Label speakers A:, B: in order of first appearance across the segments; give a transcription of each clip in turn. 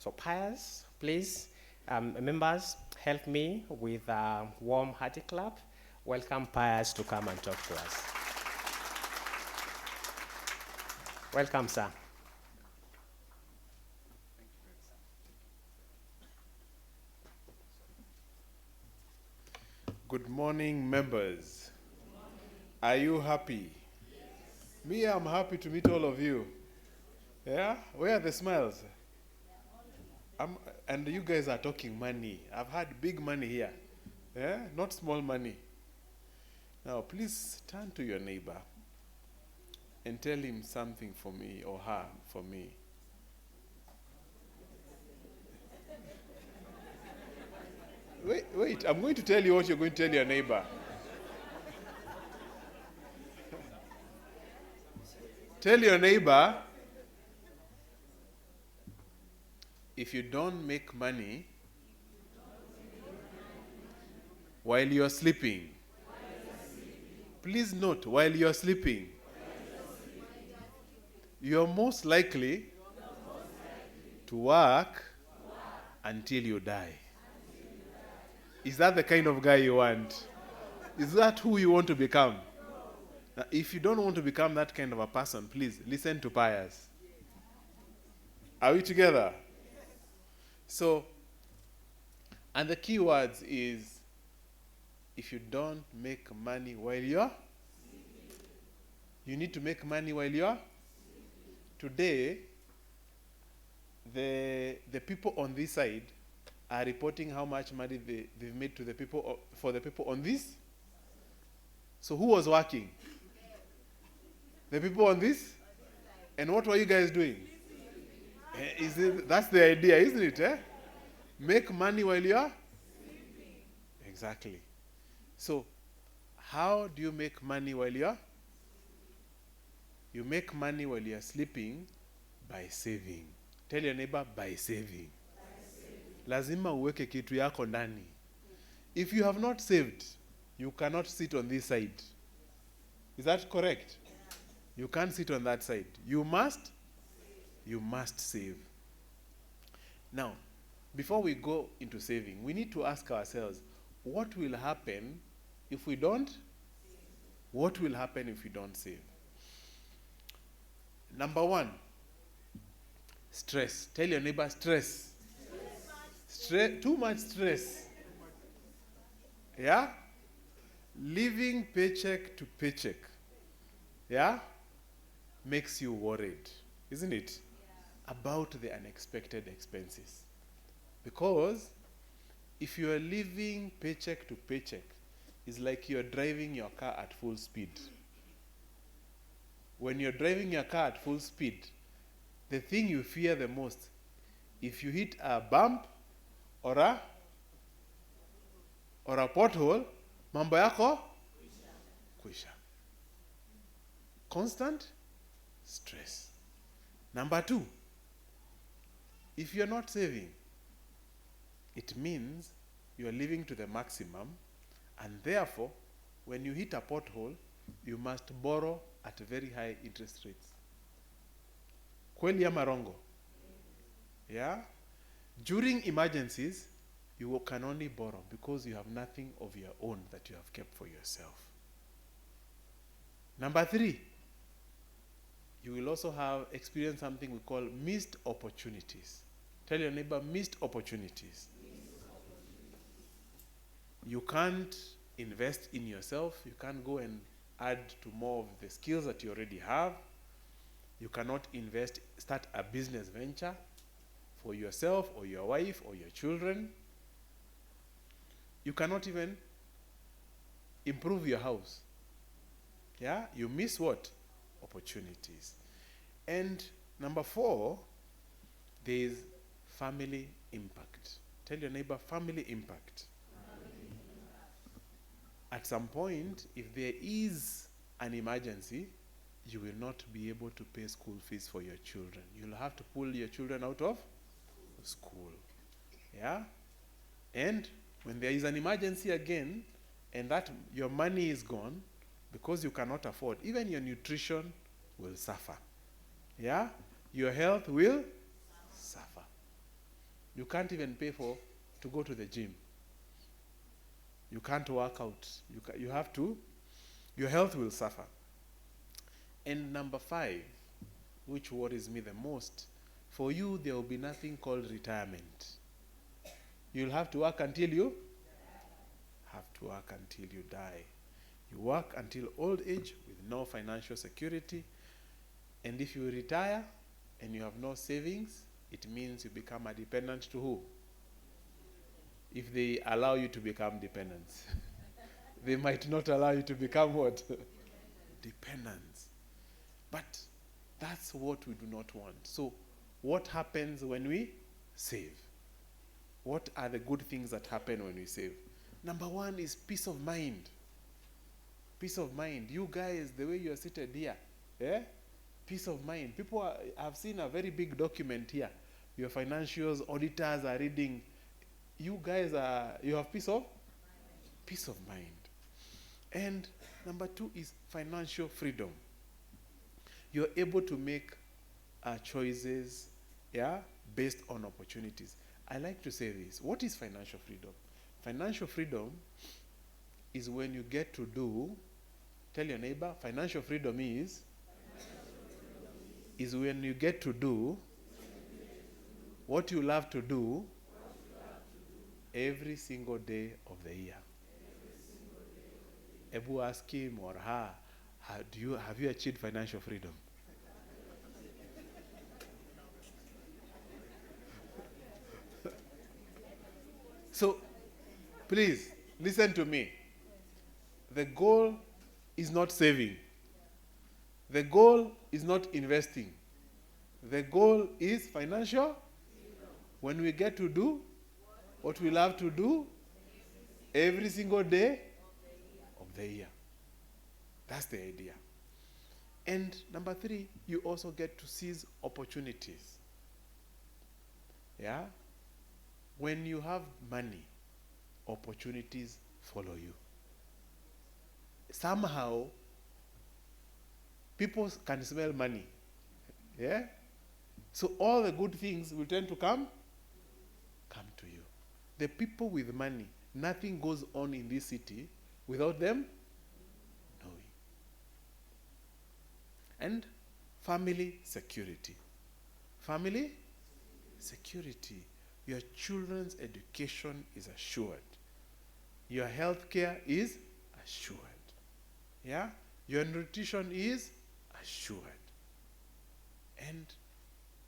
A: So Pius, please, members, help me with a warm hearty clap. Welcome Pius to come and talk to us. Welcome, sir.
B: Good morning, members. Are you happy? Yes. Me, I'm happy to meet all of you. Yeah? Where are the smiles? And you guys are talking money. I've had big money here. Yeah? Not small money. Now, please turn to your neighbor and tell him something for me, or her for me. Wait, I'm going to tell you what you're going to tell your neighbor. Tell your neighbor, if you don't make money while you're sleeping, please note, while you're sleeping, you're most likely to work until you die. Is that the kind of guy you want? Is that who you want to become? Now, if you don't want to become that kind of a person, please listen to Pius. Are we together? So, and the key words is, if you don't make money while you're sleeping, you need to make money while you're sleeping. Today, the people on this side are reporting how much money they've made to the people, for the people on this. So who was working? The people on this? And what were you guys doing? That's the idea, isn't it? Eh? Make money while you're sleeping. Exactly. So, how do you make money while you're? You make money while you're sleeping by saving. Tell your neighbor, by saving. Lazima uweke kitu yako ndani. If you have not saved, you cannot sit on this side. Is that correct? You can't sit on that side. You must save. Now, before we go into saving, we need to ask ourselves, what will happen if we don't? What will happen if we don't save? Number one, stress. Tell your neighbor, stress. Too much stress. Yeah? Living paycheck to paycheck. Yeah? Makes you worried, isn't it? Yeah. About the unexpected expenses. Because if you are living paycheck to paycheck, it's like you're driving your car at full speed. When you're driving your car at full speed, the thing you fear the most, if you hit a bump or a pothole, mambo yako kwisha. Constant stress. Number two, if you're not saving, it means you're living to the maximum, and therefore, when you hit a pothole, you must borrow at very high interest rates. Kweli ama rongo? Yeah? During emergencies, you can only borrow because you have nothing of your own that you have kept for yourself. Number three, you will also have experienced something we call missed opportunities. Tell your neighbor, missed opportunities. You can't invest in yourself. You can't go and add to more of the skills that you already have. You cannot start a business venture for yourself or your wife or your children. You cannot even improve your house. Yeah? You miss what? Opportunities. And number four, there is family impact. Tell your neighbor, family impact. At some point, if there is an emergency, you will not be able to pay school fees for your children. You'll have to pull your children out of school. Yeah? And when there is an emergency again, and that your money is gone, because you cannot afford, even your nutrition will suffer. Yeah? Your health will suffer. You can't even pay to go to the gym. You can't work out. You have to, your health will suffer. And number 5, which worries me the most, for you there will be nothing called retirement. You'll have to work until you die. You work until old age with no financial security. And if you retire and you have no savings, it means you become a dependent to who? If they allow you to become dependents. They might not allow you to become what? Dependents. But that's what we do not want. So what happens when we save? What are the good things that happen when we save? Number 1 is peace of mind. Peace of mind. You guys, the way you are seated here, peace of mind. I've seen a very big document here. Your financials, auditors are reading. You guys you have peace of mind. And number 2 is financial freedom. You're able to make choices, based on opportunities. I like to say this. What is financial freedom? Financial freedom is when you get to do, tell your neighbor, financial freedom is when you get to do what you love to do every single day of the year. Ebu ask him or her, have you achieved financial freedom? So, please, listen to me. The goal is not saving. The goal is not investing. The goal is financial. When we get to do what we love to do every single day of the year. That's the idea. And number 3, you also get to seize opportunities. When you have money, opportunities follow you. Somehow, people can smell money. So all the good things will tend to come to you. The people with money, nothing goes on in this city without them knowing. And family security. Family security. Your children's education is assured. Your health care is assured. Your nutrition is assured. And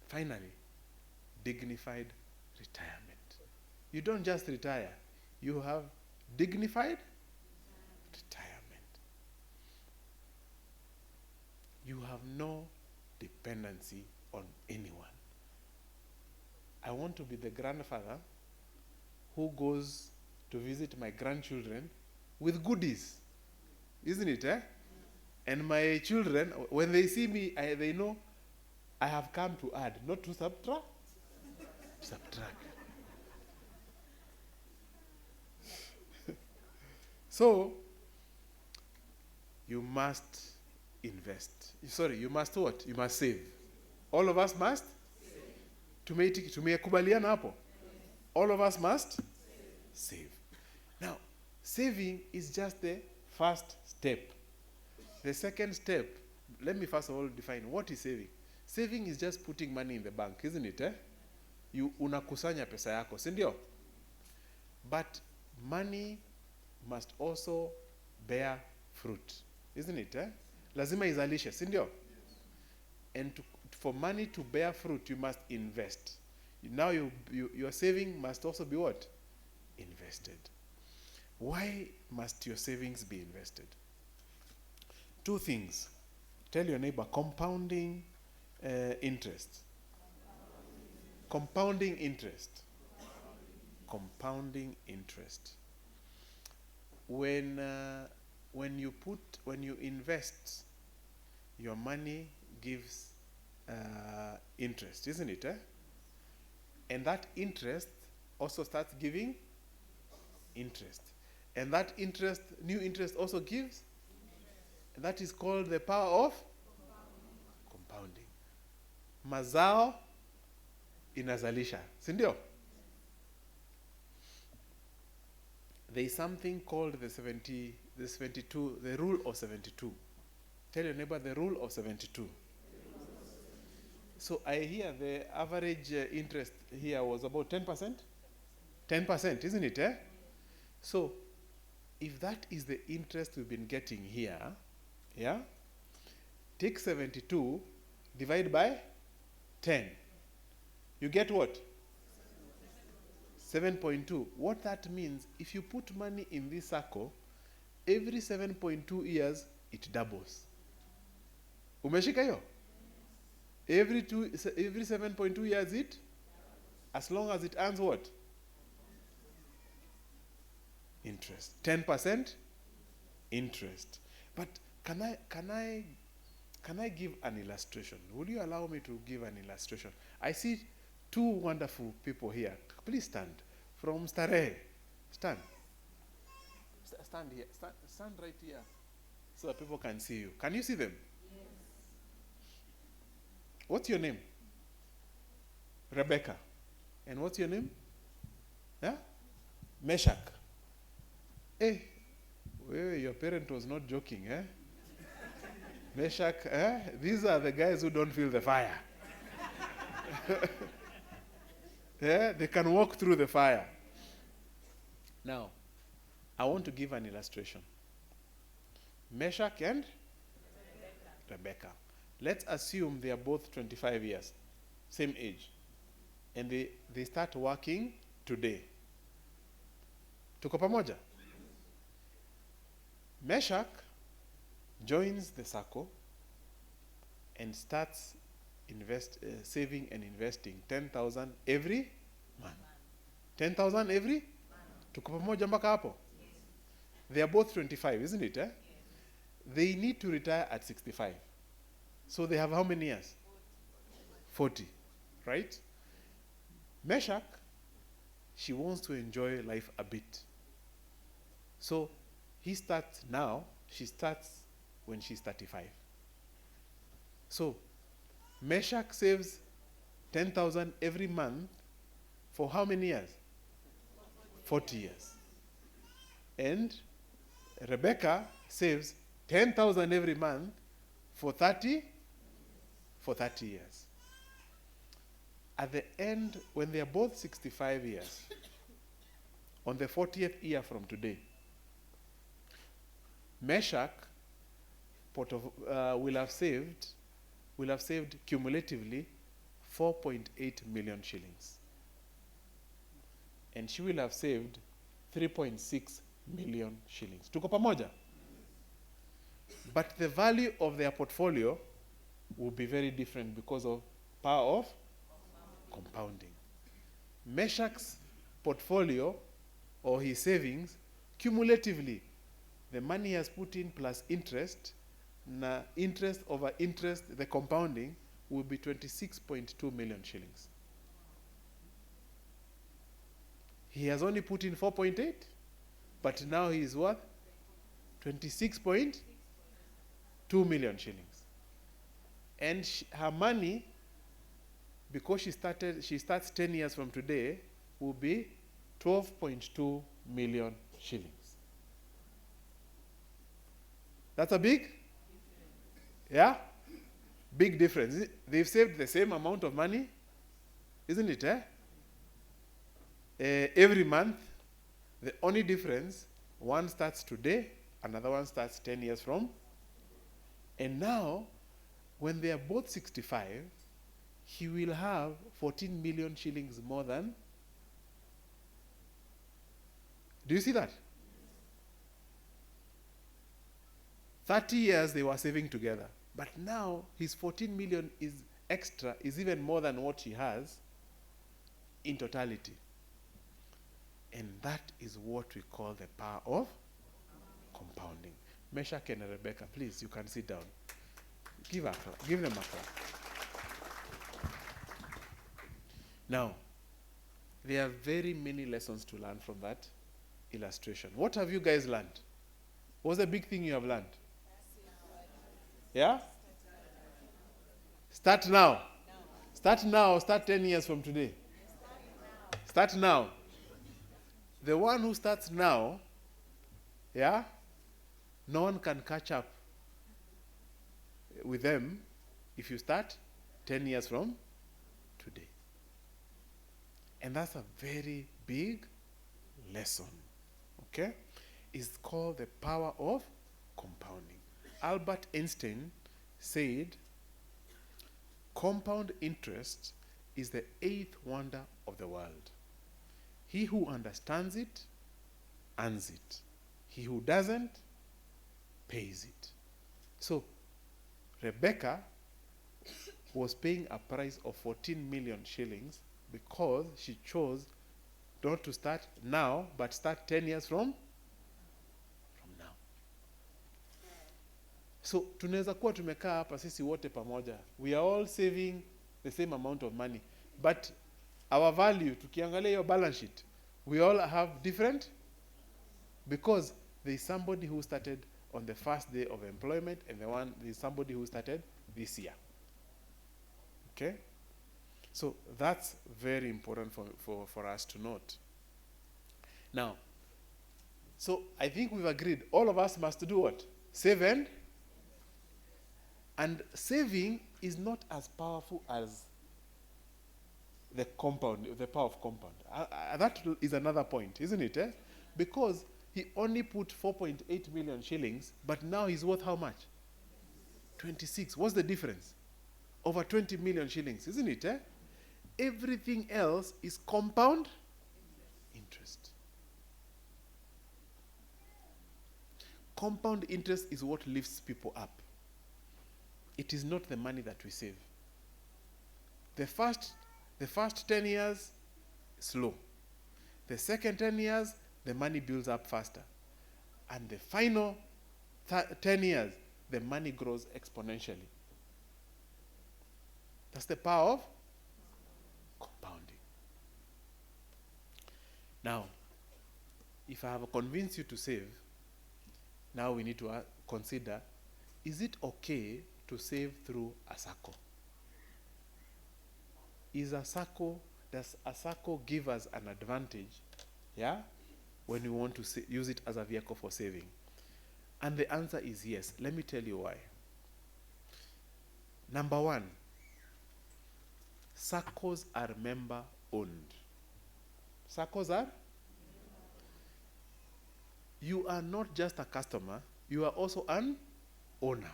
B: finally, dignified retirement. You don't just retire. You have dignified retirement. You have no dependency on anyone. I want to be the grandfather who goes to visit my grandchildren with goodies. Isn't it, And my children, when they see me, they know I have come to add, not to subtract. So, you must invest. You must what? You must save. All of us must? Tumekubaliana hapo? All of us must save. Now, saving is just the first step. The second step, let me first of all define what is saving. Saving is just putting money in the bank, isn't it? You unakusanya pesa yako, si ndio? But money must also bear fruit, isn't it? Lazima izalishe, si ndio? And for money to bear fruit, you must invest. Now your saving must also be what? Invested. Why must your savings be invested? 2 things. Tell your neighbor, compounding interest. Compounding interest. Compounding interest. When you invest, your money gives interest, isn't it? And that interest also starts giving interest. And that interest, new interest also gives. And that is called the power of compounding. Mazao inazalisha, si ndio? there is something called the 72, the rule of 72. Tell your neighbor the rule of 72. So I hear the average interest here was about 10%? 10%, isn't it? Eh? So if that is the interest we've been getting here, yeah, take 72, divide by 10. You get what? 7.2. What that means, if you put money in this Sacco, every 7.2 years, it doubles. Umeshika hiyo? Every 7.2 years it, as long as it earns what? Interest. 10% interest. But can I give an illustration? Would you allow me to give an illustration? I see two wonderful people here. Please stand. From Starehe. Stand. Stand here. Stand right here. So that people can see you. Can you see them? Yes. What's your name? Rebecca. And what's your name? Yeah? Meshach. Hey, your parent was not joking, eh? Meshach, eh? These are the guys who don't feel the fire. Yeah, they can walk through the fire. Now, I want to give an illustration. Meshach and Rebecca. Let's assume they are both 25 years, same age. And they start working today. Tuko pamoja? Meshach joins the Sacco and starts saving and investing 10,000 every month. 10,000 every month. Tuko pamoja mpaka hapo? Yes. They are both 25, isn't it? Eh? Yes. They need to retire at 65. So they have how many years? 40, right? Meshach, she wants to enjoy life a bit. So he starts now, she starts when she's 35. So Meshach saves 10,000 every month for how many years? 40 years. And Rebecca saves 10,000 every month for 30 years. At the end, when they are both 65 years, on the 40th year from today, Meshach will have saved cumulatively 4.8 million shillings. And she will have saved 3.6 million shillings. Tuko pamoja? But the value of their portfolio will be very different because of power of compounding. Meshach's portfolio or his savings, cumulatively, the money he has put in plus interest, interest over interest, the compounding, will be 26.2 million shillings. He has only put in 4.8, but now he is worth 26.2 million shillings. And her money, because she starts 10 years from today, will be 12.2 million shillings. That's a big? Yeah? Big difference. They've saved the same amount of money, isn't it? Every month. The only difference, one starts today, another one starts 10 years from. And now, when they are both 65, he will have 14 million shillings more than. Do you see that? 30 years they were saving together. But now his 14 million is extra, is even more than what he has in totality. And that is what we call the power of compounding. Meshach and Rebecca, please, you can sit down. Give them a clap. Now, there are very many lessons to learn from that illustration. What have you guys learned? What's the big thing you have learned? Yeah? Start now. Start now. Start 10 years from today. Start now. The one who starts now Yeah? No one can catch up with them if you start 10 years from today. And that's a very big lesson. Okay? It's called the power of compounding. Albert Einstein said, compound interest is the eighth wonder of the world. He who understands it, earns it. He who doesn't, pays it. So, Rebecca was paying a price of 14 million shillings because she chose not to start now, but start 10 years from now. So, tunaweza kuwa tumekaa hapa sisi wote pamoja. We are all saving the same amount of money. But our value, tukiangalia your balance sheet, we all have different, because there is somebody who started on the first day of employment and there is somebody who started this year. Okay? So that's very important for us to note. Now, so I think we've agreed all of us must do what? Save, and saving is not as powerful as the power of compound. That is another point, isn't it? Because he only put 4.8 million shillings, but now he's worth how much? 26. What's the difference? Over 20 million shillings, isn't it? Everything else is compound interest. Compound interest is what lifts people up. It is not the money that we save. The first 10 years, slow. The second 10 years, the money builds up faster. And the final 10 years, the money grows exponentially. That's the power of compounding. Now, if I have convinced you to save, now we need to consider, is it okay to save through a Sacco? Does a Sacco give us an advantage, when we want to use it as a vehicle for saving? And the answer is yes. Let me tell you why. Number one, Saccos are member-owned. Saccos are? You are not just a customer, you are also an owner.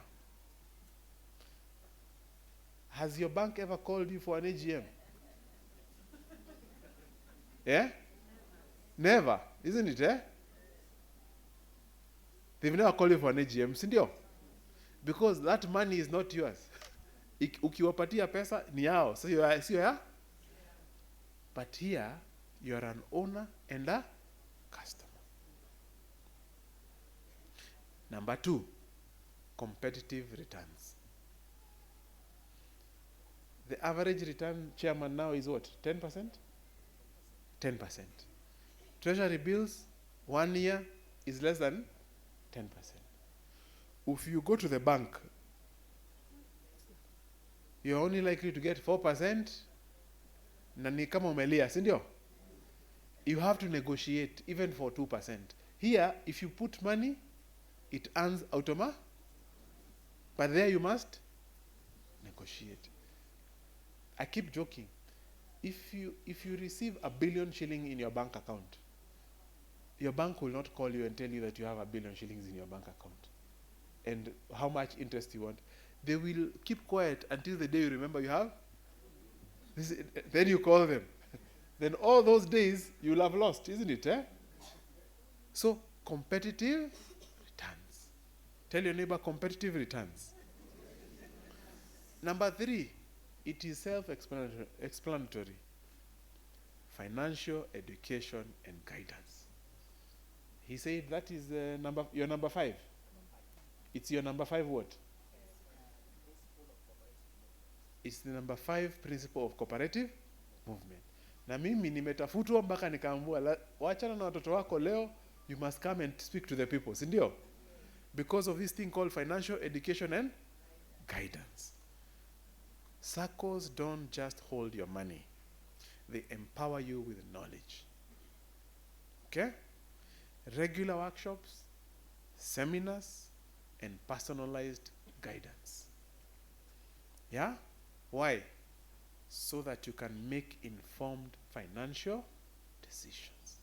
B: Has your bank ever called you for an AGM? Yeah? Never, isn't it? They've never called you for an AGM, sindio? Because that money is not yours. Ukiwapatia pesa ni yao, so sio ya? But here, you are an owner and a customer. Number two, competitive returns. The average return, chairman, now is what? 10%? 10%. Treasury bills, 1 year, is less than 10%. If you go to the bank, you're only likely to get 4%, na ni kama umelia, sindio? You have to negotiate even for 2%. Here, if you put money, it earns automatically, but there you must negotiate. I keep joking. If you receive 1 billion shilling in your bank account, your bank will not call you and tell you that you have 1 billion shillings in your bank account and how much interest you want. They will keep quiet until the day you remember you have. Then you call them. Then all those days you'll have lost, isn't it? So, competitive returns. Tell your neighbor, competitive returns. Number 3, it is self-explanatory. Financial education and guidance. He said that is your number 5. It's your number 5 what? It's the number 5 principle of cooperative movement. Na mimi nimetafutwa mpaka nikaambua wachana na watoto wako leo, you must come and speak to the people, sindio? Because of this thing called financial education and guidance. Saccos don't just hold your money. They empower you with knowledge. Okay? Regular workshops, seminars, and personalized guidance. Yeah? Why? So that you can make informed financial decisions.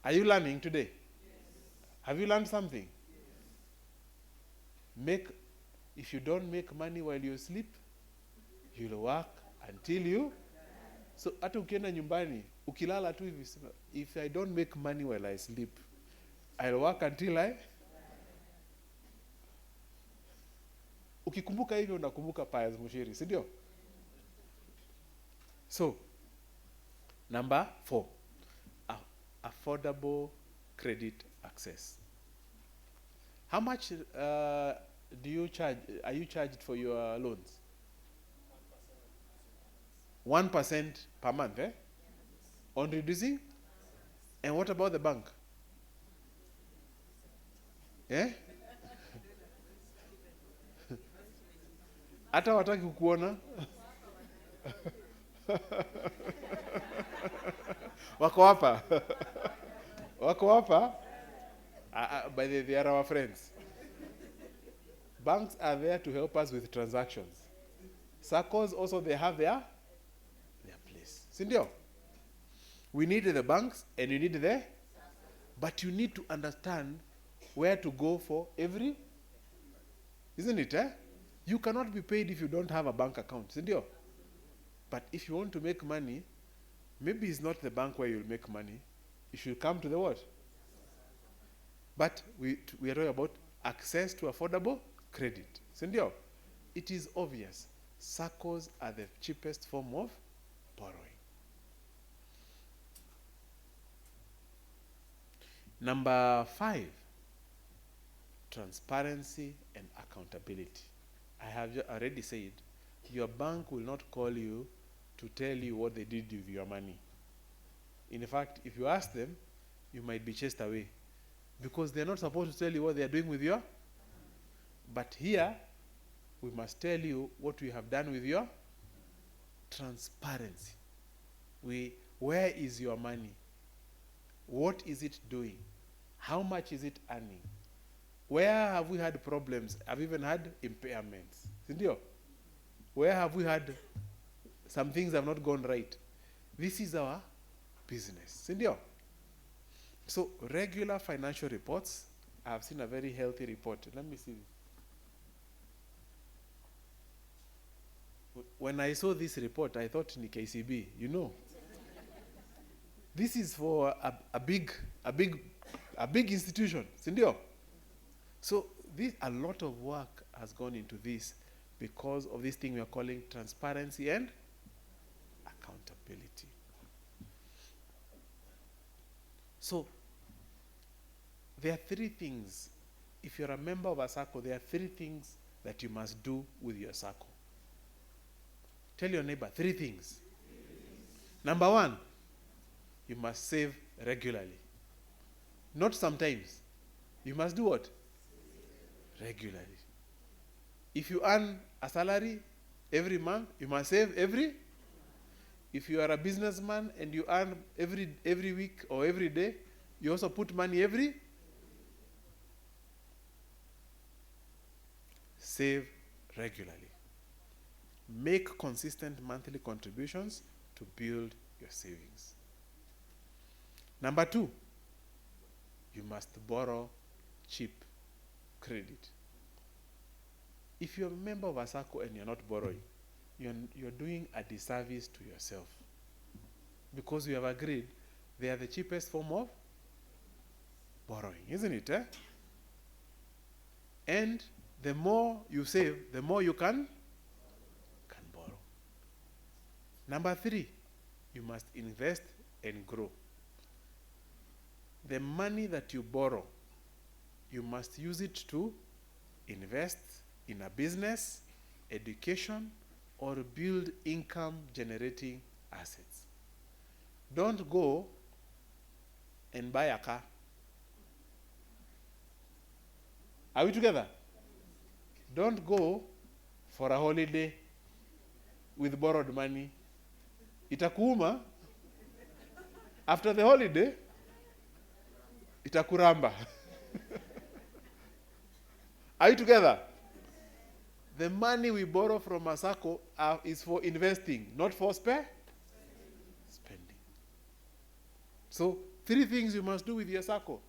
B: Are you learning today? Yes. Have you learned something? Yes. If you don't make money while you sleep, you'll work until you. So hata ukienda nyumbani, ukilala tu hivi, if I don't make money while I sleep, I'll work until I. Ukikumbuka hivyo unakumbuka Pius Muchiri, si ndio? So, number 4, affordable credit access. How much do you charge? Are you charged for your loans? 1% per month, eh? On reducing? And what about the bank? Eh? Hata wataki kukuona. Wako hapa. Wako hapa. By the way, they are our friends. Banks are there to help us with transactions. Saccos also, they have their place. Sindio? We need the banks and you need the, but you need to understand where to go for every, isn't it? Eh? You cannot be paid if you don't have a bank account. Sindio? But if you want to make money, maybe it's not the bank where you'll make money. You should come to the what? But we are talking about access to affordable credit. Sindio? It is obvious. Saccos are the cheapest form of borrowing. Number 5, transparency and accountability. I have already said, your bank will not call you to tell you what they did with your money. In fact, if you ask them, you might be chased away because they're not supposed to tell you what they're doing with your. But here, we must tell you what we have done with your transparency. Where is your money? What is it doing? How much is it earning? Where have we had problems? Have we even had impairments? Sindio? Where have we had some things have not gone right? This is our business. Sindio? So regular financial reports. I have seen a very healthy report. Let me see this. When I saw this report, I thought ni KCB, you know. This is for a big institution, sindio? So a lot of work has gone into this because of this thing we are calling transparency and accountability. So there are 3 things. If you're a member of a Sacco, there are 3 things that you must do with your Sacco. Tell your neighbor 3 things. Number 1, you must save regularly. Not sometimes. You must do what? Regularly. If you earn a salary every month, you must save every. If you are a businessman and you earn every week or every day, you also put money every. Save regularly. Make consistent monthly contributions to build your savings. Number 2, you must borrow cheap credit. If you're a member of a Sacco and you're not borrowing, you're doing a disservice to yourself. Because we have agreed they are the cheapest form of borrowing, isn't it? Eh? And the more you save, the more you can borrow. Number 3, you must invest and grow. The money that you borrow, you must use it to invest in a business, education, or build income-generating assets. Don't go and buy a car. Are we together? Don't go for a holiday with borrowed money. Itakuuma. After the holiday, itakuramba. Are you together? The money we borrow from a Sacco is for investing, not for spending. So, 3 things you must do with your Sacco.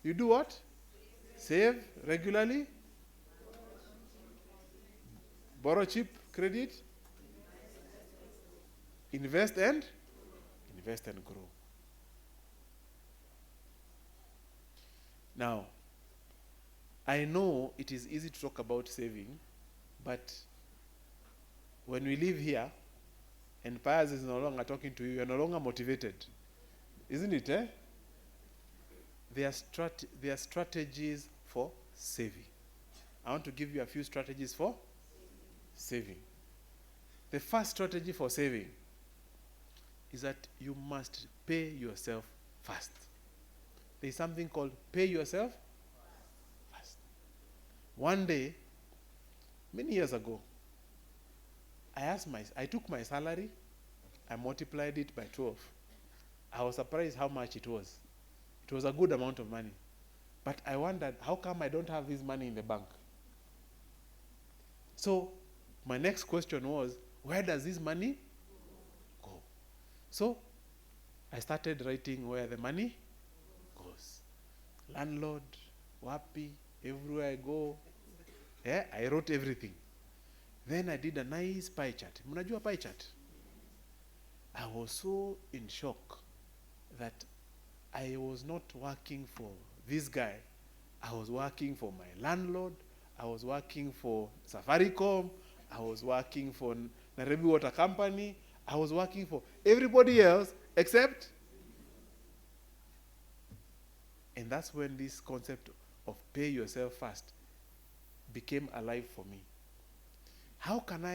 B: You do what? Save regularly, borrow cheap credit, invest and grow. Now, I know it is easy to talk about saving, but when we leave here and Pius is no longer talking to you, you're no longer motivated. Isn't it, eh? There are strategies for saving. I want to give you a few strategies for saving. The first strategy for saving is that you must pay yourself first. There is something called pay yourself first. One day, many years ago, I took my salary, I multiplied it by 12. I was surprised how much it was. It was a good amount of money. But I wondered, how come I don't have this money in the bank? So, my next question was, where does this money go? So, I started writing where the money goes. Landlord, wapi, everywhere I go. Yeah, I wrote everything. Then I did a nice pie chart. Mnajua pie chart? I was so in shock that I was not working for this guy. I was working for my landlord. I was working for Safaricom. I was working for Nairobi Water Company. I was working for everybody else except. And that's when this concept of pay yourself first became alive for me. How come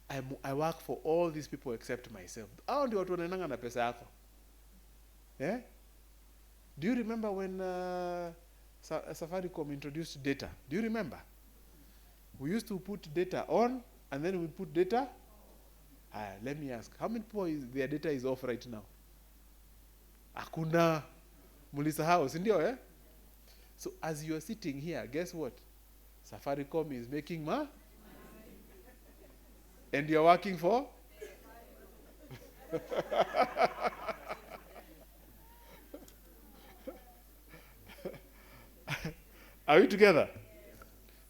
B: I work for all these people except myself? Hao ndio watu wanaendanga na pesa yako. Yeah? Do you remember when Safaricom introduced data? Do you remember? We used to put data on, and then we put data. Let me ask, how many people their data is off right now? Hakuna. Mulisahau, si ndio, eh? So as you are sitting here, guess what? Safaricom is making money. And you're working for? Are we together?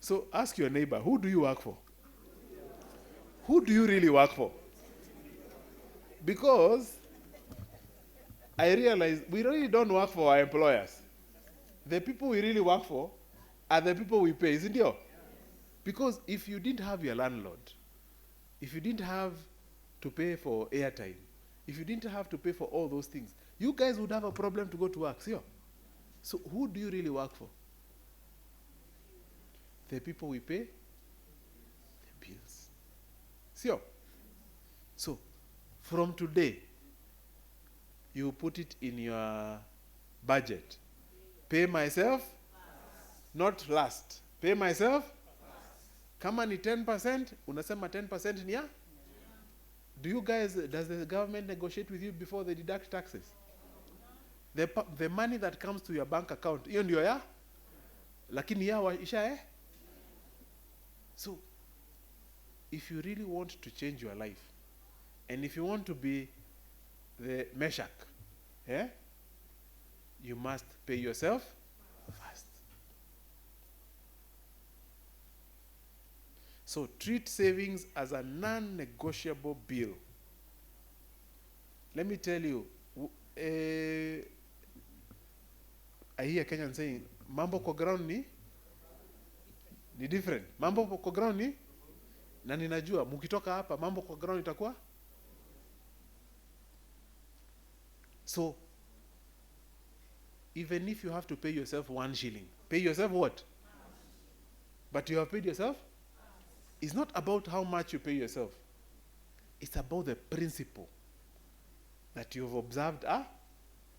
B: So ask your neighbor, who do you work for? Who do you really work for? Because I realize we really don't work for our employers. The people we really work for are the people we pay, isn't it? Because if you didn't have your landlord, if you didn't have to pay for airtime, if you didn't have to pay for all those things, you guys would have a problem to go to work, see? So who do you really work for? The people we pay, the bills. See? So from today, you put it in your budget. Pay myself, not last. Pay myself. Kama ni 10%, unasema 10% ni ya? Do you guys, does the government negotiate with you before they deduct taxes? The money that comes to your bank account, hiyo ndio ya? Lakini ya isha, eh? So, if you really want to change your life, and if you want to be the Meshach, eh? You must pay yourself first. So treat savings as a non-negotiable bill. Let me tell you, I hear Kenyan saying, mambo kwa ground ni different. Mambo kwa ground ni, na ninajua, mukitoka hapa, mambo kwa ground itakuwa. So, even if you have to pay yourself 1 shilling, pay yourself what? But you have paid yourself? It's not about how much you pay yourself. It's about the principle that you have observed a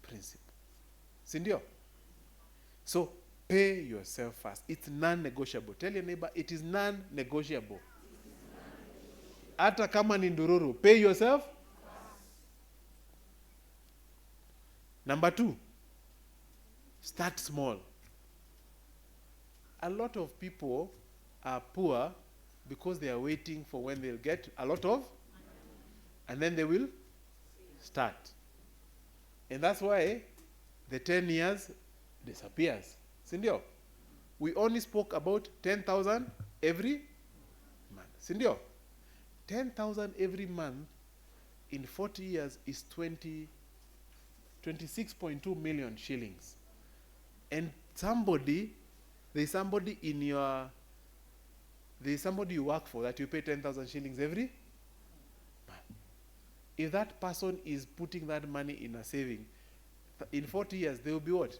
B: principle. Sindio? So, pay yourself first. It's non-negotiable. Tell your neighbor, it is non-negotiable. Hata kama ni ndururu, pay yourself. Number 2, start small. a lot of people are poor because they are waiting for when they'll get a lot of, and then they will start. And that's why the 10 years disappears. Sindio? We only spoke about 10,000 every month. Sindio? 10,000 every month in 40 years is 26.2 million shillings. And there's somebody you work for that you pay 10,000 shillings every month. If that person is putting that money in a saving, in 40 years, they will be what?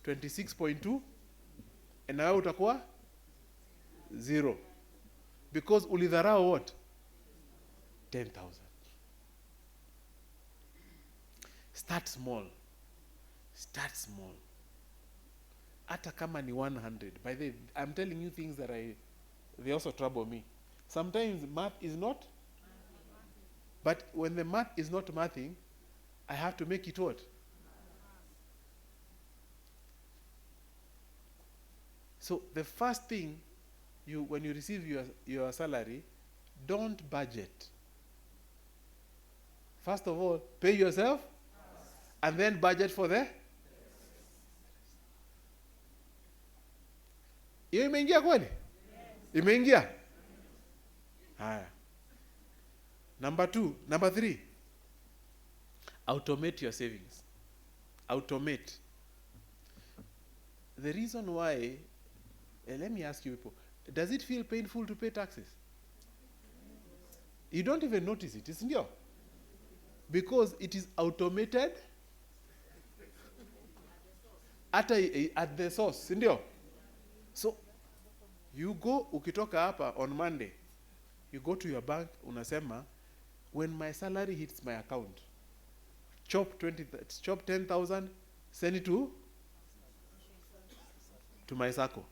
B: 26.2? And now utakuwa 0. Because ulidharau what? 10,000. Start small. Start small. Hata kama ni 100. By the way, I'm telling you things that they also trouble me. Sometimes math is not. But when the math is not mathing, I have to make it what? So the first thing, when you receive your salary, don't budget. First of all, pay yourself, and then budget for the. Hiyo imeingia kweli? Imeingia? Haya. Number 3, automate your savings. Automate. The reason why, let me ask you people, does it feel painful to pay taxes? You don't even notice it, isn't it? Because it is automated at the source, isn't it? So, you go, ukitoka hapa on Monday, you go to your bank, unasema, when my salary hits my account, chop 10,000, send it to my Sacco.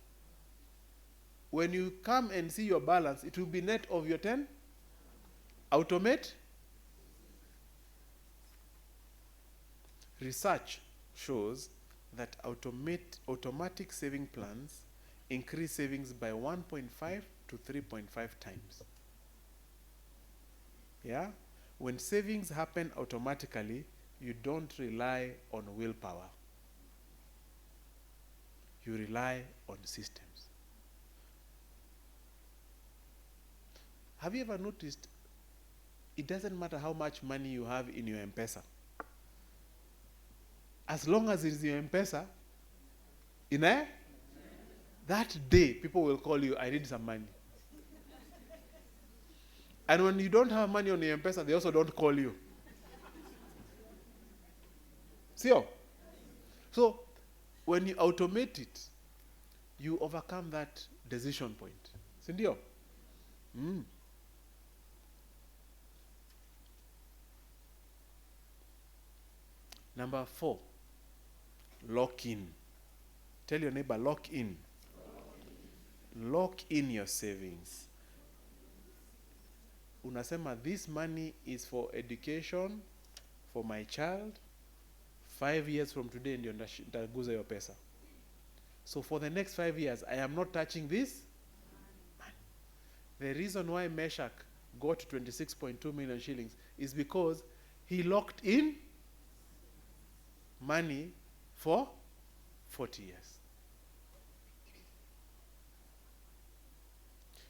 B: When you come and see your balance, it will be net of your 10. Automate. Research shows that automatic saving plans increase savings by 1.5 to 3.5 times. Yeah? When savings happen automatically, you don't rely on willpower. You rely on systems. Have you ever noticed it doesn't matter how much money you have in your M-Pesa? As long as it's your M-Pesa, that day people will call you, I need some money. And when you don't have money on your M-Pesa, they also don't call you. See? So, when you automate it, you overcome that decision point. Sindio? Number 4, lock in. Tell your neighbor, lock in. Lock in your savings. Unasema, this money is for education for my child. 5 years from today, ndio ndaguza your pesa. So for the next 5 years, I am not touching this money. The reason why Meshach got 26.2 million shillings is because he locked in money for 40 years.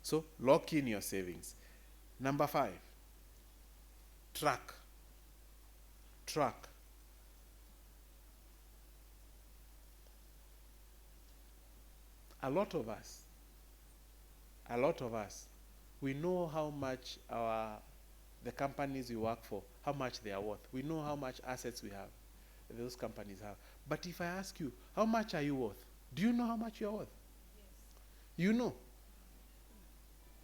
B: So, lock in your savings. Number 5, track. Track. A lot of us, we know how much the companies we work for, how much they are worth. We know how much assets we have, those companies have. But if I ask you, how much are you worth? Do you know how much you are worth? Yes. You know.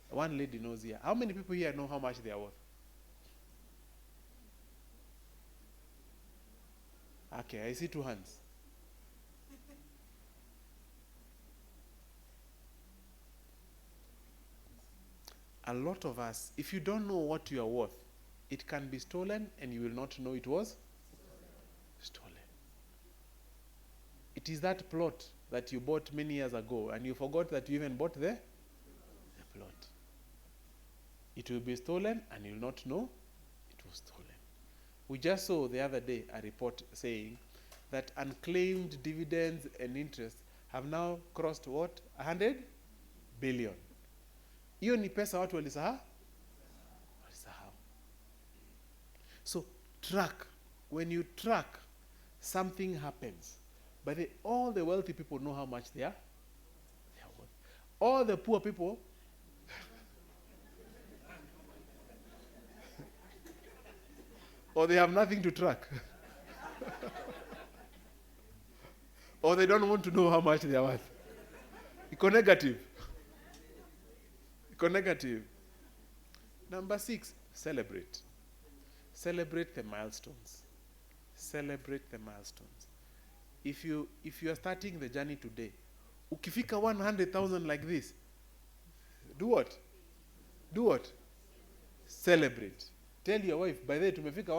B: One lady knows here. How many people here know how much they are worth? Okay, I see 2 hands. A lot of us, if you don't know what you are worth, it can be stolen and you will not know it was stolen. It is that plot that you bought many years ago and you forgot that you even bought the plot. It will be stolen and you'll not know it was stolen. We just saw the other day a report saying that unclaimed dividends and interest have now crossed what? 100 billion. Hiyo ni pesa watu walisahau. So track. When you track, something happens. But all the wealthy people know how much they are worth. All the poor people or they have nothing to track. Or they don't want to know how much they are worth. Iko negative. Number 6, celebrate. Celebrate the milestones. Celebrate the milestones. If you are starting the journey today, ukifika 100,000 like this, do what? Celebrate. Tell your wife, by the way, tumefika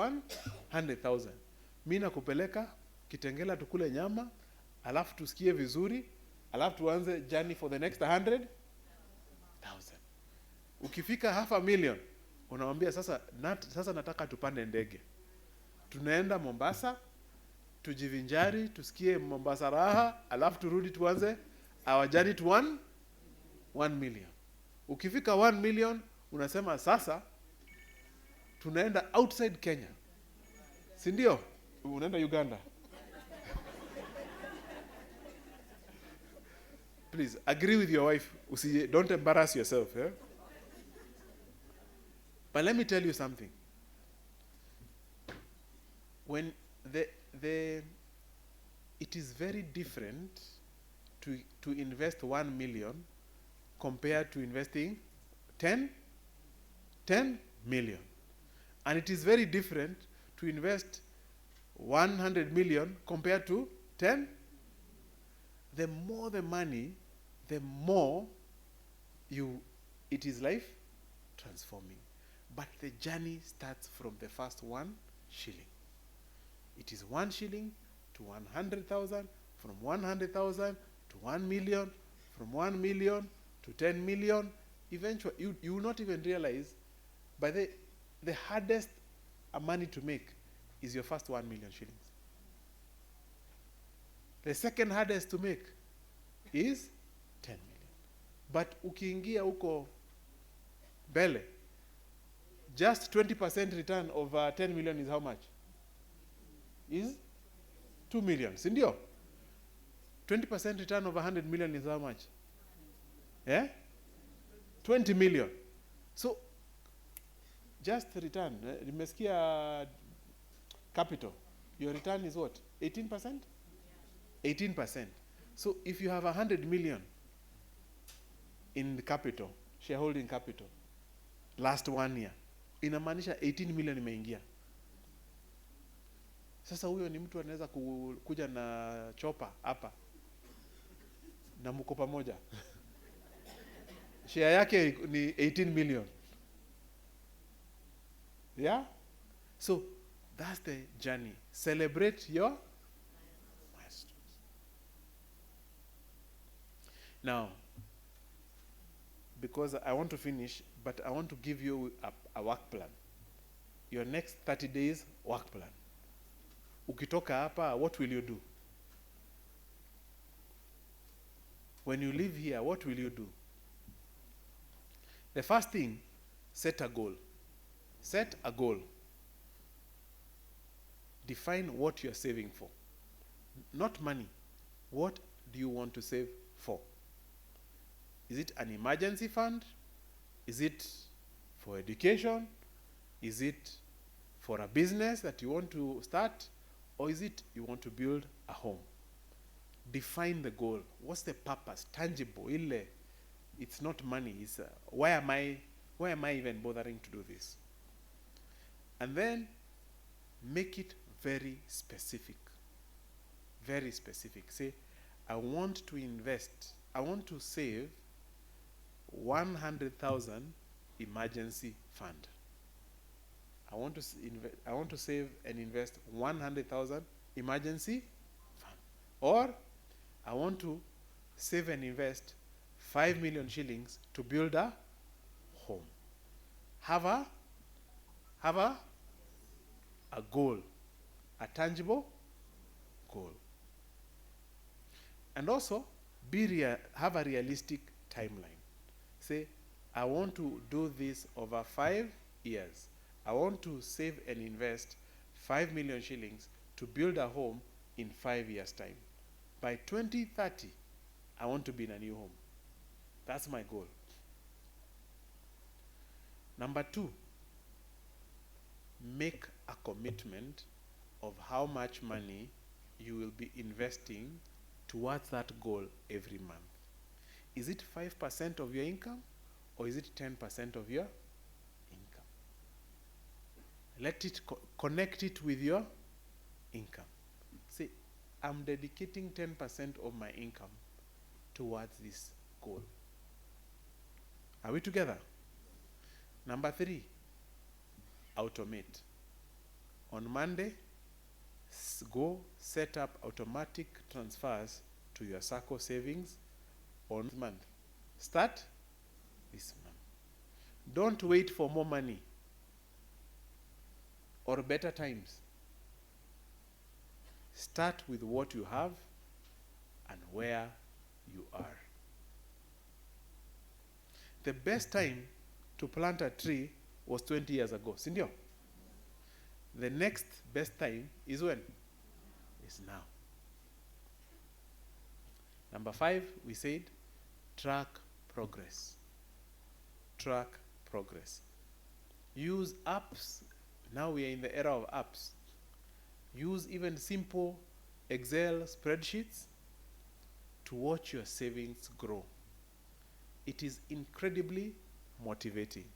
B: 100,000. Mimi nakupeleka Kitengela tukule nyama, alafu tusikie vizuri, alafu tuanze journey for the next 100,000. Ukifika 500,000, unamwambia sasa nataka tupande ndege. Tunaenda Mombasa, tujivinjari, tusikie Mombasa raha, alafu turudi tuanze our journey to 1 million. Ukifika 1 million, unasema sasa tunaenda outside Kenya. Si ndio? Unaenda Uganda. Please agree with your wife. Don't embarrass yourself. Eh? But let me tell you something. When it is very different to invest 1 million compared to investing 10 million. And it is very different to invest 100 million compared to 10. The more the money, the more it is life transforming. But the journey starts from the first 1 shilling. It is 1 shilling to 100,000, from 100,000 to 1 million, from 1 million to 10 million. Eventually, you will not even realize, by the hardest money to make is your first 1 million shillings. The second hardest to make is 10 million. But ukiingia huko mbele, just 20% return over 10 million is how much? Is 2 million. Sindio? 20% return over 100 million is how much? Yeah? 20 million. So, just return. Nimesikia capital. Your return is what? 18%? 18%. So, if you have 100 million in the capital, shareholding capital, last 1 year, inamaanisha 18 million imeingia. Sasa huyo ni mtu anaweza kuja na chopa hapa na mko pamoja. Share yake ni 18 million. Yeah? So, that's the journey. Celebrate your milestones. Now, because I want to finish, but I want to give you a work plan. Your next 30 days work plan. Ukitoka hapa, what will you do? When you leave here, what will you do? The first thing, set a goal. Set a goal. Define what you are saving for. Not money. What do you want to save for? Is it an emergency fund? Is it for education? Is it for a business that you want to start? Or is it you want to build a home? Define the goal. What's the purpose? Tangible. It's not money. It's why am I even bothering to do this? And then make it very specific. Very specific. Say, I want to invest. I want to save 100,000 emergency fund. I want to save and invest 100,000 emergency fund. Or I want to save and invest 5 million shillings to build a home. Have a goal, a tangible goal. And also, have a realistic timeline. Say, I want to do this over 5 years. I want to save and invest 5 million shillings to build a home in 5 years' time. By 2030, I want to be in a new home. That's my goal. Number 2, make a commitment of how much money you will be investing towards that goal every month. Is it 5% of your income or is it 10% of your income? Let it connect it with your income. Say, I'm dedicating 10% of my income towards this goal. Are we together? Number 3, automate. On Monday, go set up automatic transfers to your Sacco savings on this month. Start this month. Don't wait for more money or better times. Start with what you have and where you are. The best time to plant a tree was 20 years ago. Sindio? The next best time is when? Is now. Number 5, we said, track progress. Track progress. Use apps. Now we are in the era of apps. Use even simple Excel spreadsheets to watch your savings grow. It is incredibly motivating.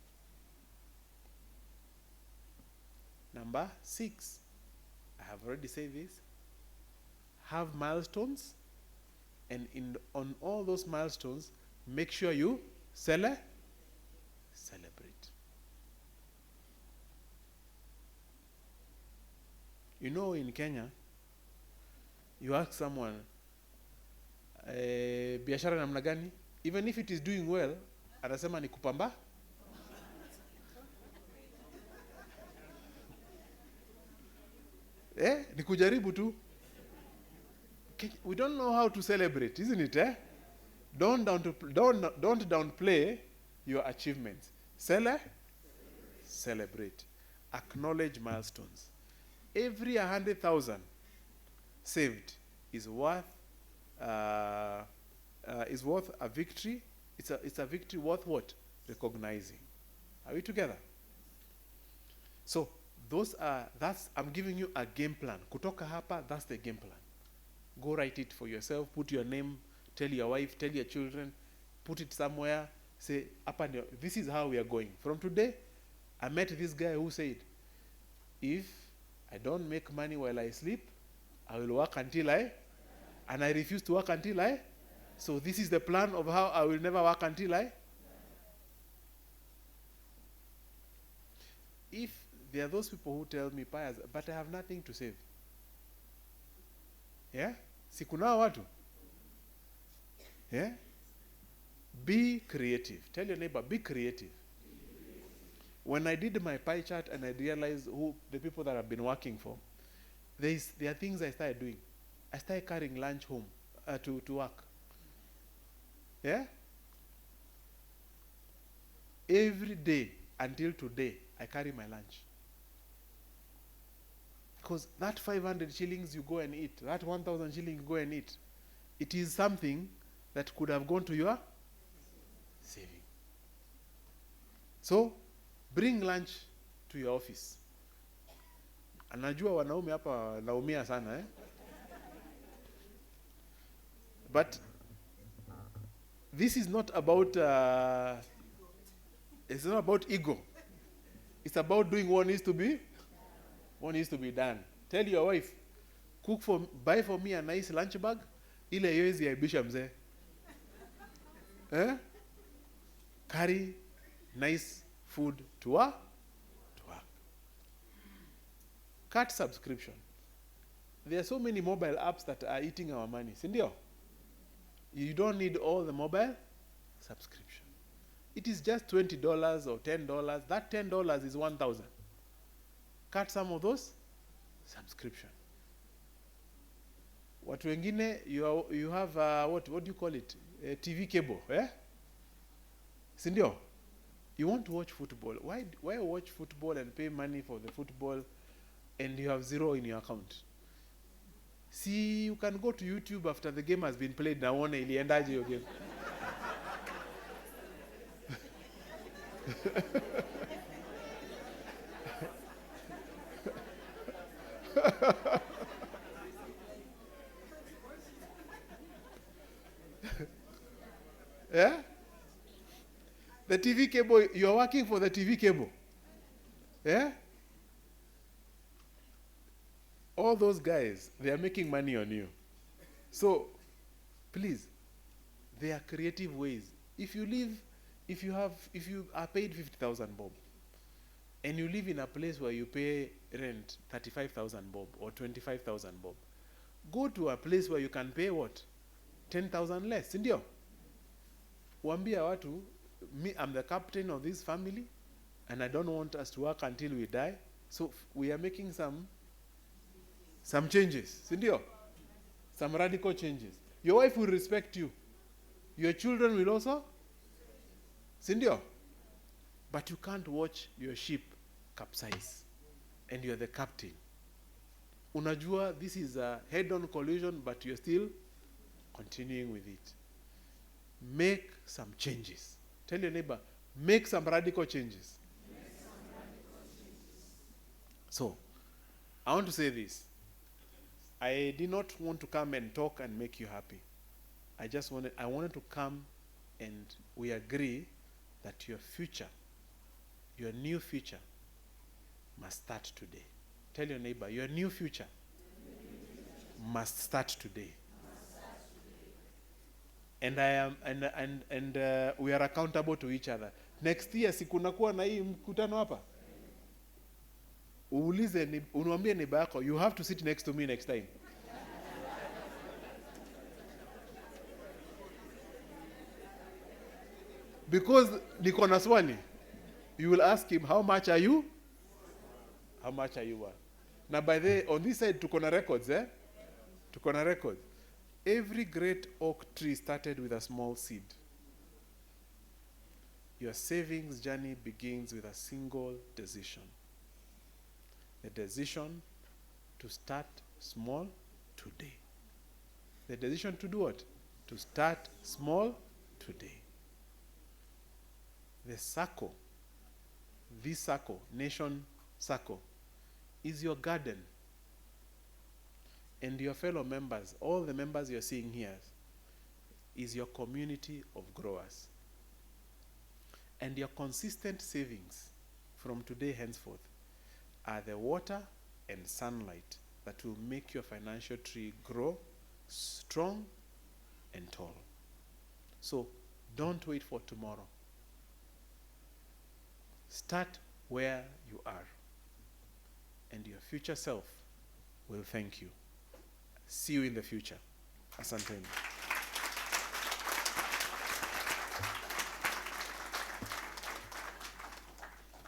B: Number 6, I have already said this, have milestones, and on all those milestones, make sure you celebrate. You know, in Kenya, you ask someone, biashara namna gani? Even if it is doing well, anasema ni kupamba. Ni kujaribu tu. We don't know how to celebrate, isn't it? Don't downplay your achievements. Celebrate. Acknowledge milestones. Every 100,000 saved is worth a victory. It's a victory worth what? Recognizing. Are we together? So I'm giving you a game plan. Kutoka hapa, that's the game plan. Go write it for yourself, put your name, tell your wife, tell your children, put it somewhere, say, this is how we are going. From today, I met this guy who said, if I don't make money while I sleep, I will work until and I refuse to work until so this is the plan of how I will never work until If there are those people who tell me, Pius, but I have nothing to save. Yeah? Sikunao watu. Yeah? Be creative. Tell your neighbor, be creative. When I did my pie chart and I realized who the people that I've been working for, there are things I started doing. I started carrying lunch home to work. Yeah? Every day until today, I carry my lunch. Because that 500 shillings you go and eat, that 1,000 shillings you go and eat, it is something that could have gone to your saving. So, bring lunch to your office. Anajua wanaume hapa naumia sana But this is not about it's not about ego. It's about doing what needs to be done. Tell your wife, buy for me a nice lunch bag, ile yoezi yaibisha mzee. Carry nice food to work. Cut subscription. There are so many mobile apps that are eating our money. Sindio? You don't need all the mobile subscription. It is just $20 or $10. That $10 is 1,000. Cut some of those subscription. Watu wengine, you have what do you call it? A TV cable, eh? Sindio? You want to watch football. Why watch football and pay money for the football and you have zero in your account? See, you can go to YouTube after the game has been played. Now one iliendaje your game. Yeah? The TV cable, you're working for the TV cable. Yeah? All those guys, they are making money on you. So, please, there are creative ways. If you are paid 50,000 bob, and you live in a place where you pay rent 35,000 bob or 25,000 bob, go to a place where you can pay what? 10,000 less. Sindio? Wambia watu, me, I'm the captain of this family, and I don't want us to work until we die. So we are making some changes. Sindio? Some radical changes. Your wife will respect you. Your children will also. Sindio? But you can't watch your ship capsize, and you're the captain. Unajua, this is a head-on collision, but you're still continuing with it. Make some changes. Tell your neighbor, make some radical changes. So, I want to say this. I did not want to come and talk and make you happy. I wanted to come and we agree that your future, your new future, must start today. Tell your neighbor, your new future must start today. And we are accountable to each other. Next year, si kunakuwa na hii mkutano hapa. Unuambie neighbor yako, you have to sit next to me next time. Because niko na swali. You will ask him, how much are you? How much are you worth? Now by the way, on this side, tuko na records, eh? Tuko na records. Every great oak tree started with a small seed. Your savings journey begins with a single decision. The decision to start small today. The decision to do what? To start small today. The Sacco, this Sacco, Nation Sacco, is your garden. And your fellow members, all the members you're seeing here, is your community of growers. And your consistent savings from today henceforth are the water and sunlight that will make your financial tree grow strong and tall. So don't wait for tomorrow. Start where you are, and your future self will thank you. See you in the future. Asanteni.